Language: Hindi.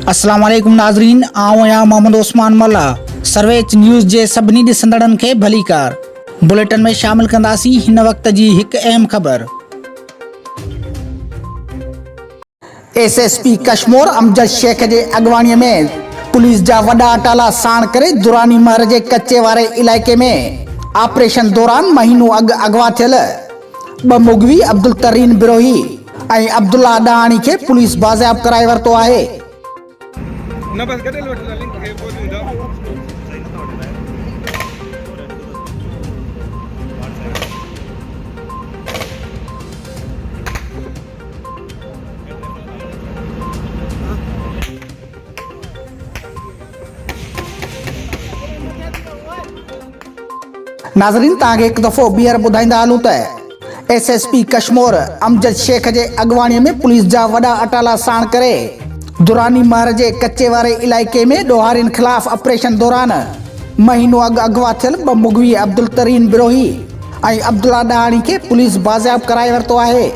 अस्सलाम वालेकुम नाज़रीन, आऊं आहियां मोहम्मद उस्मान मल्ला। सर्वेच न्यूज़ जे सभिनी ॾिसंदड़नि खे भलीकार। बुलेटिन में शामिल कंदासीं हिन वक्त जी हिकु अहम ख़बर। एसएसपी कशमोर अमजद शेख जे अॻवाणीअ में पुलिस जा वॾा अटाला साण करे दुरानी महर जे कच्चे वारे इलाइक़े में ऑपरेशन दौरान महीनो अॻु अगवा थियल 2 मग़वी अब्दुल तरीन बिरोही ऐं अब्दुल्ला ॾाणी खे पुलिस बज़ायाब कराए वरितो आहे। नाज़रीन, तव्हांखे हिकु दफ़ो ॿीहर ॿुधाईंदा हलूं त एसएसपी कशमोर अमजद शेख जे अॻवाणीअ में पुलिस जा वॾा अटाला साण करे दुरानी महर जे कच्चे वारे इलाइक़े में ॾोहारियुनि ख़िलाफ़ ऑपरेशन दौरान महीनो अॻु अगवा थियल 2 मग़वी अब्दुल तरीन बिरोही ऐं अब्दुल्ला ॾाणी खे पुलिस बज़ायाब कराए वरितो आहे।